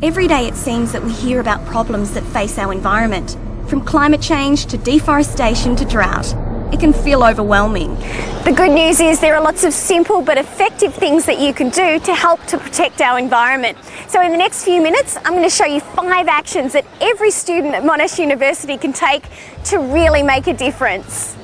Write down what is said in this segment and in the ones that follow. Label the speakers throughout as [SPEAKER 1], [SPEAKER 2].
[SPEAKER 1] Every day it seems that we hear about problems that face our environment, from climate change to deforestation to drought. It can feel overwhelming.
[SPEAKER 2] The good news is there are lots of simple but effective things that you can do to help to protect our environment. So in the next few minutes, I'm going to show you 5 actions that every student at Monash University can take to really make a difference.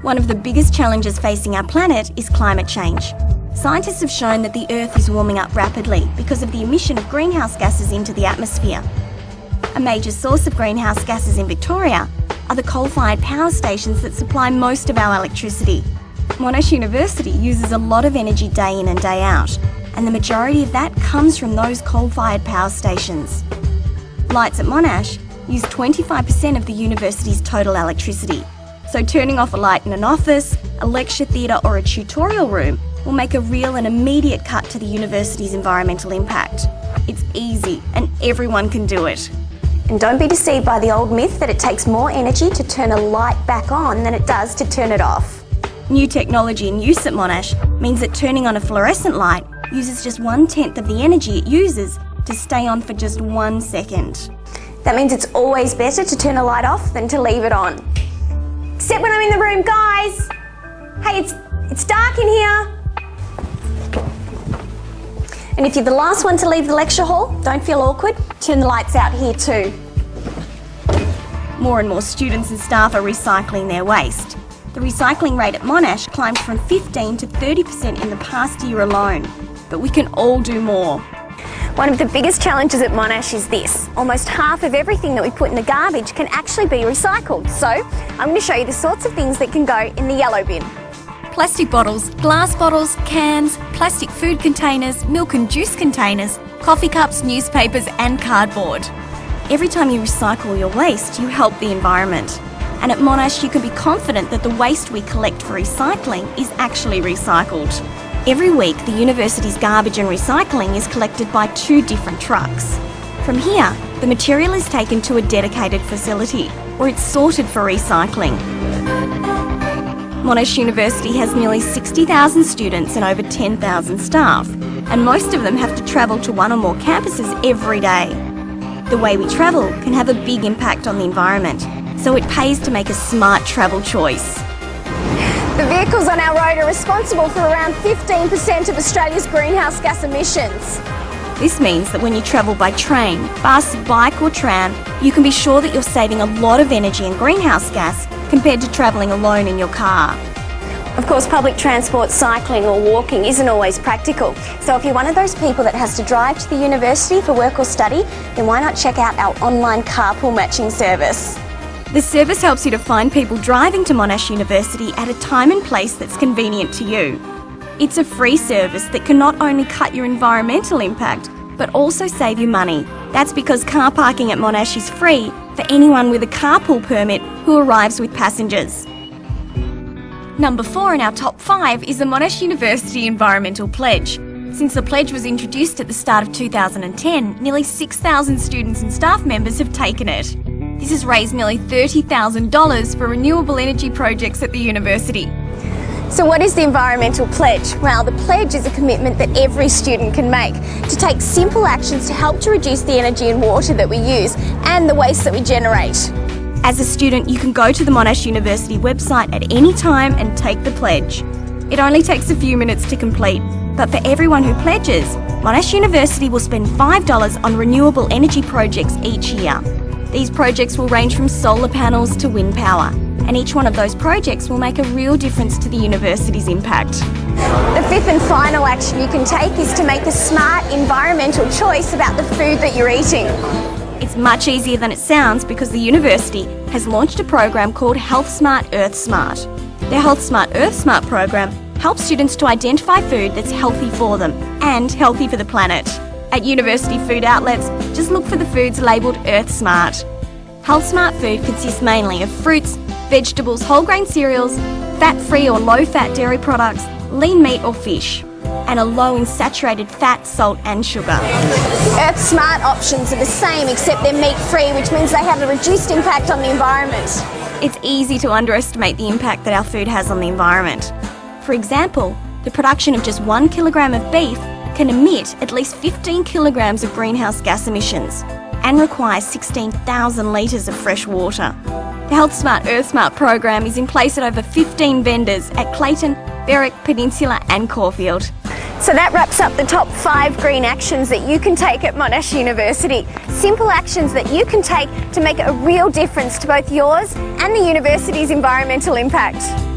[SPEAKER 1] One of the biggest challenges facing our planet is climate change. Scientists have shown that the Earth is warming up rapidly because of the emission of greenhouse gases into the atmosphere. A major source of greenhouse gases in Victoria are the coal-fired power stations that supply most of our electricity. Monash University uses a lot of energy day in and day out, and the majority of that comes from those coal-fired power stations. Lights at Monash use 25% of the university's total electricity, so turning off a light in an office, a lecture theatre or a tutorial room will make a real and immediate cut to the university's environmental impact. It's easy and everyone can do it.
[SPEAKER 2] And don't be deceived by the old myth that it takes more energy to turn a light back on than it does to turn it off.
[SPEAKER 1] New technology in use at Monash means that turning on a fluorescent light uses just 1/10 of the energy it uses to stay on for just 1 second.
[SPEAKER 2] That means it's always better to turn a light off than to leave it on. Except when I'm in the room, guys! Hey, it's dark in here! And if you're the last one to leave the lecture hall, don't feel awkward, turn the lights out here too.
[SPEAKER 1] More and more students and staff are recycling their waste. The recycling rate at Monash climbed from 15 to 30% in the past year alone. But we can all do more.
[SPEAKER 2] One of the biggest challenges at Monash is this. Almost half of everything that we put in the garbage can actually be recycled. So I'm going to show you the sorts of things that can go in the yellow bin.
[SPEAKER 1] Plastic bottles, glass bottles, cans, plastic food containers, milk and juice containers, coffee cups, newspapers and cardboard. Every time you recycle your waste, you help the environment. And at Monash you can be confident that the waste we collect for recycling is actually recycled. Every week the university's garbage and recycling is collected by 2 different trucks. From here, the material is taken to a dedicated facility where it's sorted for recycling. Monash University has nearly 60,000 students and over 10,000 staff, and most of them have to travel to 1 or more campuses every day. The way we travel can have a big impact on the environment, so it pays to make a smart travel choice.
[SPEAKER 2] The vehicles on our road are responsible for around 15% of Australia's greenhouse gas emissions.
[SPEAKER 1] This means that when you travel by train, bus, bike or tram, you can be sure that you're saving a lot of energy and greenhouse gas compared to travelling alone in your car.
[SPEAKER 2] Of course, public transport, cycling or walking isn't always practical. So if you're one of those people that has to drive to the university for work or study, then why not check out our online carpool matching service?
[SPEAKER 1] This service helps you to find people driving to Monash University at a time and place that's convenient to you. It's a free service that can not only cut your environmental impact, but also save you money. That's because car parking at Monash is free for anyone with a carpool permit who arrives with passengers. Number 4 in our top 5 is the Monash University Environmental Pledge. Since the pledge was introduced at the start of 2010, nearly 6,000 students and staff members have taken it. This has raised nearly $30,000 for renewable energy projects at the university.
[SPEAKER 2] So what is the Environmental Pledge? Well, the pledge is a commitment that every student can make to take simple actions to help to reduce the energy and water that we use and the waste that we generate.
[SPEAKER 1] As a student, you can go to the Monash University website at any time and take the pledge. It only takes a few minutes to complete, but for everyone who pledges, Monash University will spend $5 on renewable energy projects each year. These projects will range from solar panels to wind power, and each one of those projects will make a real difference to the university's impact.
[SPEAKER 2] The 5th and final action you can take is to make a smart environmental choice about the food that you're eating.
[SPEAKER 1] It's much easier than it sounds because the university has launched a program called Health Smart Earth Smart. The Health Smart Earth Smart program helps students to identify food that's healthy for them and healthy for the planet. At university food outlets, just look for the foods labelled Earth Smart. Health Smart food consists mainly of fruits, vegetables, whole grain cereals, fat-free or low-fat dairy products, lean meat or fish, and a low in saturated fat, salt and sugar.
[SPEAKER 2] Earth Smart options are the same except they're meat-free, which means they have a reduced impact on the environment.
[SPEAKER 1] It's easy to underestimate the impact that our food has on the environment. For example, the production of just 1 kilogram of beef can emit at least 15 kilograms of greenhouse gas emissions and require 16,000 litres of fresh water. The Health Smart Earth Smart program is in place at over 15 vendors at Clayton, Berwick, Peninsula and Caulfield.
[SPEAKER 2] So that wraps up the top 5 green actions that you can take at Monash University. Simple actions that you can take to make a real difference to both yours and the university's environmental impact.